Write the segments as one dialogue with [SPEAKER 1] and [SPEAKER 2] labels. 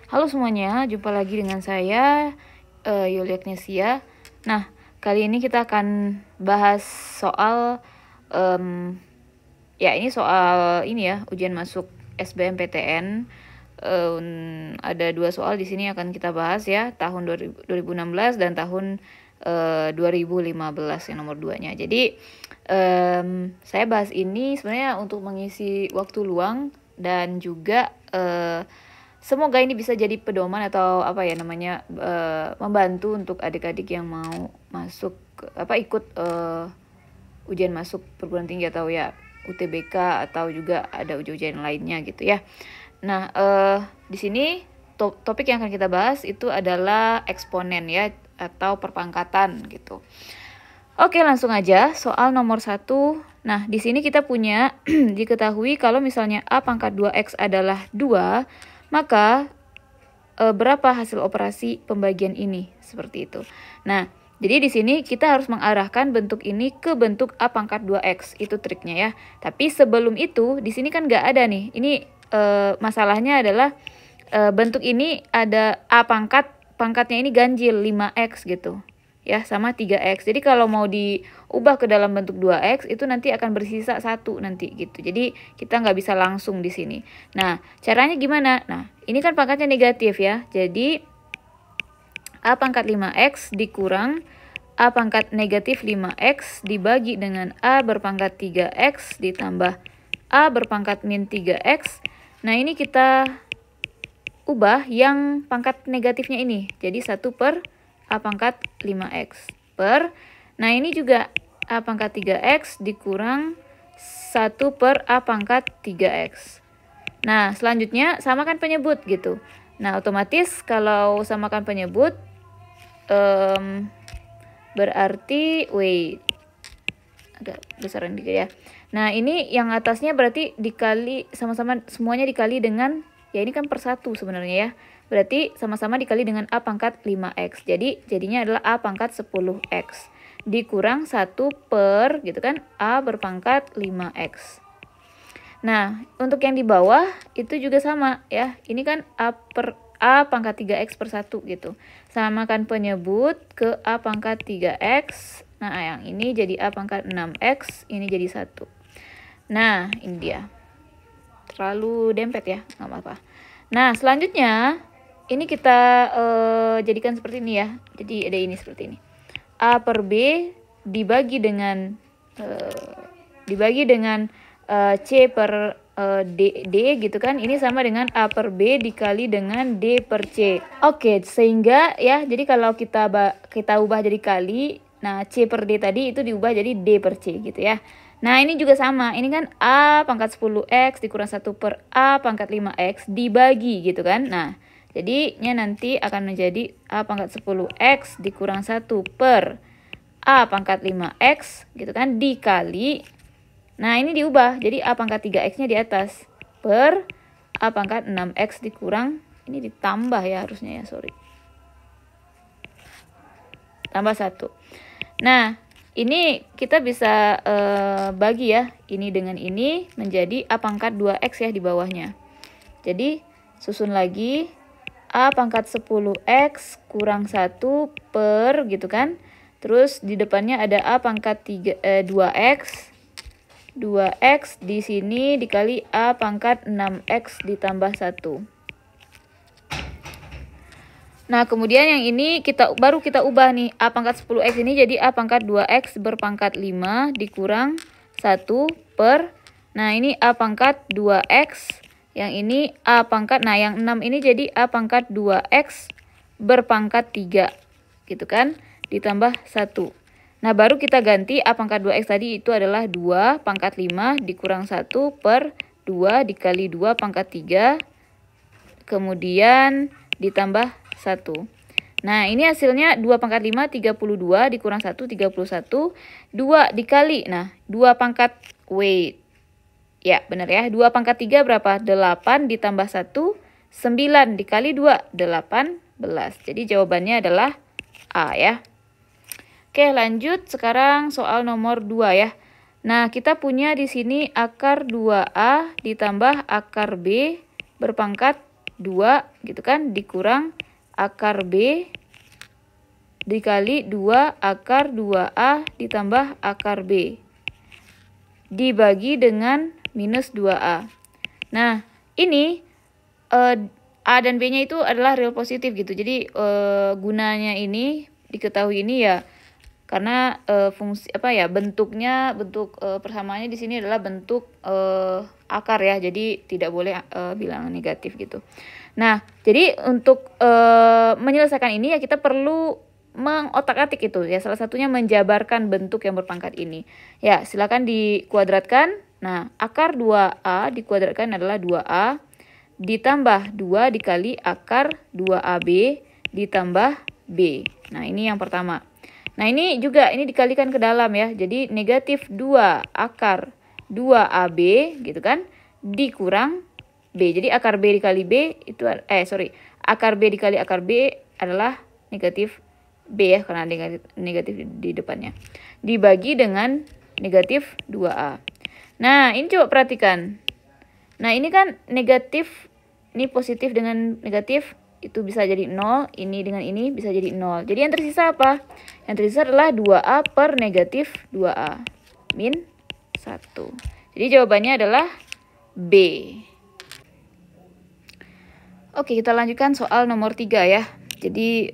[SPEAKER 1] Halo semuanya, jumpa lagi dengan saya Yulia Agnesia. Nah, kali ini kita akan bahas soal ini soal ujian masuk SBMPTN. Ada 2 soal di sini akan kita bahas ya, tahun 2016 dan tahun 2015 yang nomor 2-nya. Jadi saya bahas ini sebenarnya untuk mengisi waktu luang dan juga semoga ini bisa jadi pedoman atau membantu untuk adik-adik yang mau masuk ikut ujian masuk perguruan tinggi atau ya UTBK atau juga ada ujian lainnya gitu ya. Nah, di sini topik yang akan kita bahas itu adalah eksponen ya atau perpangkatan gitu. Oke, langsung aja soal nomor 1. Nah, di sini kita punya diketahui kalau misalnya A pangkat 2X adalah 2, maka berapa hasil operasi pembagian ini? Seperti itu. Nah, jadi di sini kita harus mengarahkan bentuk ini ke bentuk A pangkat 2X. Itu triknya ya. Tapi sebelum itu, di sini kan nggak ada nih. Ini masalahnya adalah bentuk ini ada A pangkatnya ini ganjil 5X gitu. Ya, sama 3X. Jadi kalau mau diubah ke dalam bentuk 2X itu nanti akan bersisa 1 nanti gitu. Jadi kita nggak bisa langsung di sini. Nah, caranya gimana? Nah, ini kan pangkatnya negatif ya. Jadi A pangkat 5X dikurang A pangkat negatif 5X dibagi dengan A berpangkat 3X ditambah A berpangkat min 3X. Nah, ini kita ubah yang pangkat negatifnya ini. Jadi 1 per A pangkat 5X per, nah ini juga A pangkat 3X dikurang 1 per A pangkat 3X. Nah, selanjutnya samakan penyebut gitu. Nah, otomatis kalau samakan penyebut, berarti, agak besaran dikit ya. Nah, ini yang atasnya berarti dikali, sama-sama semuanya dikali dengan, ya ini kan per 1 sebenarnya ya. Berarti sama-sama dikali dengan A pangkat 5X. Jadi jadinya adalah A pangkat 10X. Dikurang 1 per gitu kan A berpangkat 5X. Nah, untuk yang di bawah itu juga sama ya. Ini kan A pangkat 3X per 1 gitu. Samakan penyebut ke A pangkat 3X. Nah, yang ini jadi A pangkat 6X. Ini jadi 1. Nah, ini dia. Terlalu dempet ya, nggak apa-apa. Nah, selanjutnya ini kita jadikan seperti ini ya. Jadi ada ini seperti ini. A per B dibagi dengan C per D gitu kan. Ini sama dengan A per B dikali dengan D per C. Oke, sehingga ya, jadi kalau kita ubah jadi kali, nah C per D tadi itu diubah jadi D per C gitu ya. Nah, ini juga sama. Ini kan A pangkat 10X dikurang 1 per A pangkat 5X dibagi gitu kan. Nah, jadinya nanti akan menjadi A pangkat 10X dikurang 1 per A pangkat 5X gitu kan dikali. Nah, ini diubah. Jadi A pangkat 3X-nya di atas per A pangkat 6X dikurang. Ini ditambah ya harusnya ya, sorry. Tambah 1. Nah, ini kita bisa bagi ya. Ini dengan ini menjadi A pangkat 2X ya di bawahnya. Jadi, susun lagi. A pangkat 10X kurang 1 per gitu kan. Terus di depannya ada A pangkat 2X. 2X di sini dikali A pangkat 6X ditambah 1. Nah, kemudian yang ini baru kita ubah nih. A pangkat 10X ini jadi A pangkat 2X berpangkat 5 dikurang 1 per. Nah, ini A pangkat 2X. Yang ini A pangkat, nah yang 6 ini jadi A pangkat 2X berpangkat 3. Gitu kan? Ditambah 1. Nah, baru kita ganti A pangkat 2X tadi itu adalah 2 pangkat 5 dikurang 1 per 2 dikali 2 pangkat 3. Kemudian ditambah 1. Nah, ini hasilnya 2 pangkat 5, 32 dikurang 1, 31. 2 dikali, nah 2 pangkat, ya benar ya. 2 pangkat 3 berapa? 8 ditambah 1, 9 dikali 2, 18. Jadi jawabannya adalah A ya. Oke, lanjut sekarang soal nomor 2 ya. Nah, kita punya di sini akar 2A ditambah akar B berpangkat 2 gitu kan, dikurang akar B dikali 2 akar 2A ditambah akar B dibagi dengan minus 2A. Nah, ini A dan B-nya itu adalah real positif gitu. Jadi gunanya ini diketahui ini ya karena fungsi bentuk persamaannya di sini adalah bentuk akar ya. Jadi tidak boleh bilangan negatif gitu. Nah, jadi untuk menyelesaikan ini ya kita perlu mengotak-atik itu ya, salah satunya menjabarkan bentuk yang berpangkat ini. Ya, silakan dikuadratkan. Nah, akar 2A dikuadratkan adalah 2A ditambah 2 dikali akar 2AB ditambah B. Nah, ini yang pertama. Nah, ini juga ini dikalikan ke dalam ya. Jadi negatif 2 akar 2AB gitu kan dikurang B. Jadi akar B dikali B itu akar B dikali akar B adalah negatif B ya, karena negatif di depannya. Dibagi dengan negatif 2A. Nah, ini coba perhatikan. Nah, ini kan negatif, ini positif dengan negatif, itu bisa jadi 0, ini dengan ini bisa jadi 0. Jadi yang tersisa apa? Yang tersisa adalah 2A per negatif 2A. Min 1. Jadi jawabannya adalah B. Oke, kita lanjutkan soal nomor 3 ya. Jadi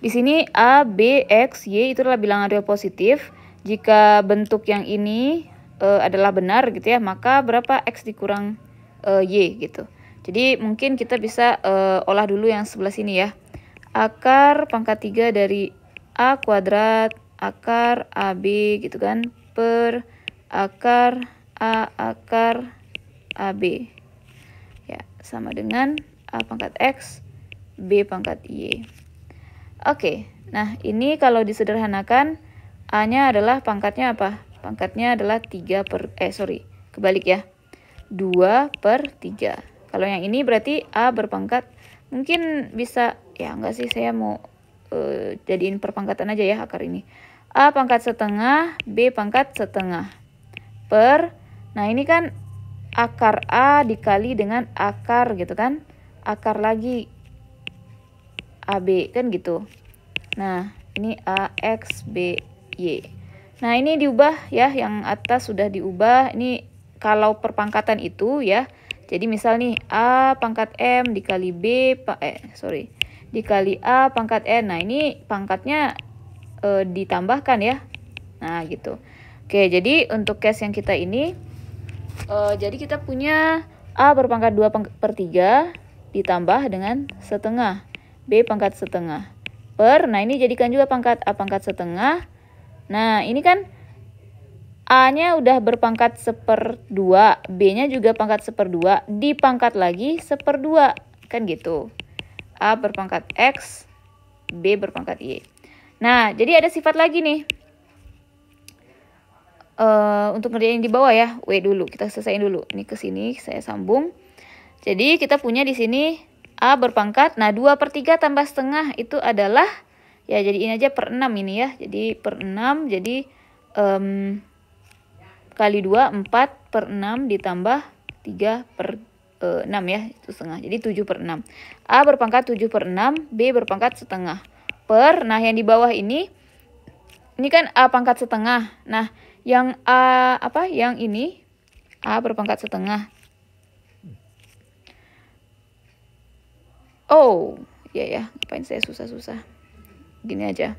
[SPEAKER 1] di sini A, B, X, Y itu adalah bilangan real positif. Jika bentuk yang ini adalah benar gitu ya, maka berapa X dikurang Y gitu. Jadi mungkin kita bisa olah dulu yang sebelah sini ya. Akar pangkat 3 dari A kuadrat akar AB gitu kan per akar A akar AB. Ya, sama dengan A pangkat X, B pangkat Y. Oke, nah ini kalau disederhanakan A-nya adalah pangkatnya apa? Pangkatnya adalah 2 per 3. Kalau yang ini berarti A berpangkat, mungkin bisa, ya enggak sih, saya mau jadiin perpangkatan aja ya akar ini. A pangkat setengah, B pangkat setengah. Per, nah ini kan akar A dikali dengan akar gitu kan. Akar lagi AB kan gitu. Nah, ini AX B Y. Nah, ini diubah ya, yang atas sudah diubah. Ini kalau perpangkatan itu ya. Jadi misal nih A pangkat M dikali dikali A pangkat N. Nah, ini pangkatnya ditambahkan ya. Nah, gitu. Oke, jadi untuk case yang kita ini jadi kita punya A berpangkat 2 per 3 ditambah dengan setengah. B pangkat setengah per, nah ini jadikan juga pangkat A pangkat setengah. Nah ini kan A-nya udah berpangkat 1/2, B-nya juga pangkat 1/2, dipangkat lagi 1/2, kan gitu. A berpangkat X, B berpangkat Y. Nah jadi ada sifat lagi nih. Untuk ngerjain di bawah ya, W dulu, kita selesaiin dulu. Ini ke sini saya sambung. Jadi kita punya di sini A berpangkat, nah 2 per 3 tambah setengah itu adalah, ya jadi ini aja per 6 ini ya. Jadi per 6, jadi kali 2, 4 per 6 ditambah 3 per 6 ya, itu setengah. Jadi 7 per 6. A berpangkat 7 per 6, B berpangkat setengah. Per, nah yang di bawah ini kan A pangkat setengah. Nah yang A, yang ini A berpangkat setengah. Oh, ya, ngapain saya susah-susah. Gini aja.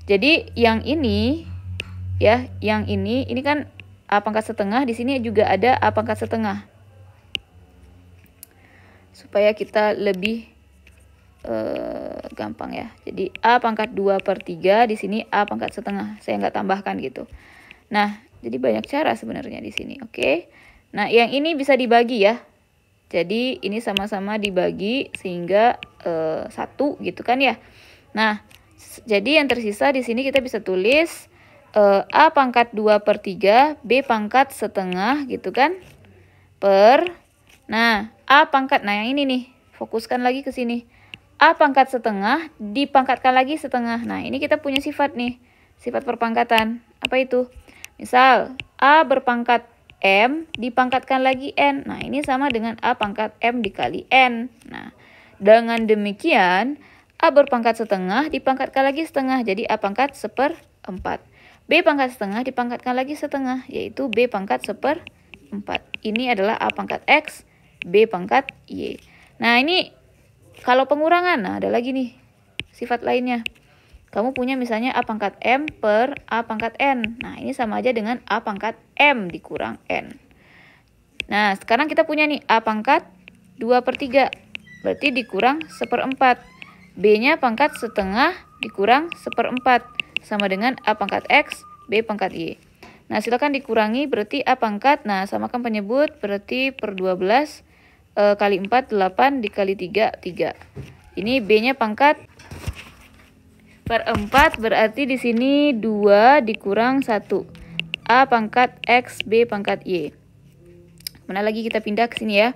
[SPEAKER 1] Jadi yang ini ya, yang ini kan A pangkat setengah, di sini juga ada A pangkat setengah. Supaya kita lebih gampang ya. Jadi A pangkat 2 per 3, di sini A pangkat setengah. Saya nggak tambahkan gitu. Nah, jadi banyak cara sebenarnya di sini, oke? Nah, yang ini bisa dibagi ya. Jadi ini sama-sama dibagi sehingga 1 gitu kan ya. Nah, jadi yang tersisa di sini kita bisa tulis A pangkat 2 per 3, B pangkat setengah gitu kan. Per, nah A pangkat, nah yang ini nih, fokuskan lagi ke sini. A pangkat setengah dipangkatkan lagi setengah. Nah ini kita punya sifat nih, sifat perpangkatan. Apa itu? Misal A berpangkat M dipangkatkan lagi N. Nah, ini sama dengan A pangkat M dikali N. Nah, dengan demikian, A berpangkat setengah dipangkatkan lagi setengah, jadi A pangkat 1/4. B pangkat setengah dipangkatkan lagi setengah, yaitu B pangkat 1/4. Ini adalah A pangkat X, B pangkat Y. Nah, ini kalau pengurangan, nah ada lagi nih sifat lainnya. Kamu punya misalnya A pangkat M per A pangkat N. Nah, ini sama aja dengan A pangkat M dikurang N. Nah, sekarang kita punya nih A pangkat 2/3. Berarti dikurang 1/4. B-nya pangkat setengah dikurang 1/4. Sama dengan A pangkat X, B pangkat Y. Nah, silakan dikurangi, berarti A pangkat, nah samakan penyebut, berarti per 12 kali 4, 8 dikali 3, 3. Ini B-nya pangkat per 4, berarti di sini 2 dikurang 1. A pangkat X, B pangkat Y. Mana lagi kita pindah ke sini ya.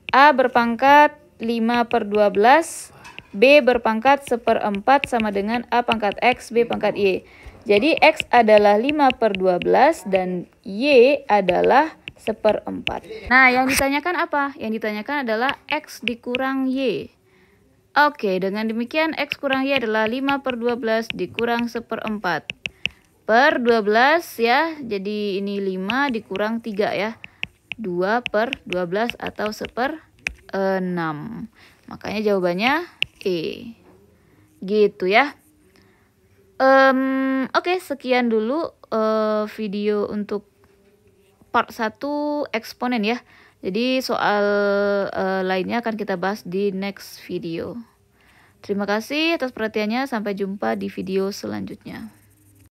[SPEAKER 1] A berpangkat 5/12, B berpangkat 1/4 sama dengan A pangkat X, B pangkat Y. Jadi X adalah 5/12 dan Y adalah 1/4. Nah, yang ditanyakan apa? Yang ditanyakan adalah X dikurang Y. Oke, dengan demikian X kurang Y adalah 5/12 dikurang 1/4. Per 12 ya, jadi ini 5 dikurang 3 ya. 2/12 atau 1/6. Makanya jawabannya E. Gitu ya. Oke, sekian dulu video untuk part 1 eksponen ya. Jadi soal lainnya akan kita bahas di next video. Terima kasih atas perhatiannya. Sampai jumpa di video selanjutnya.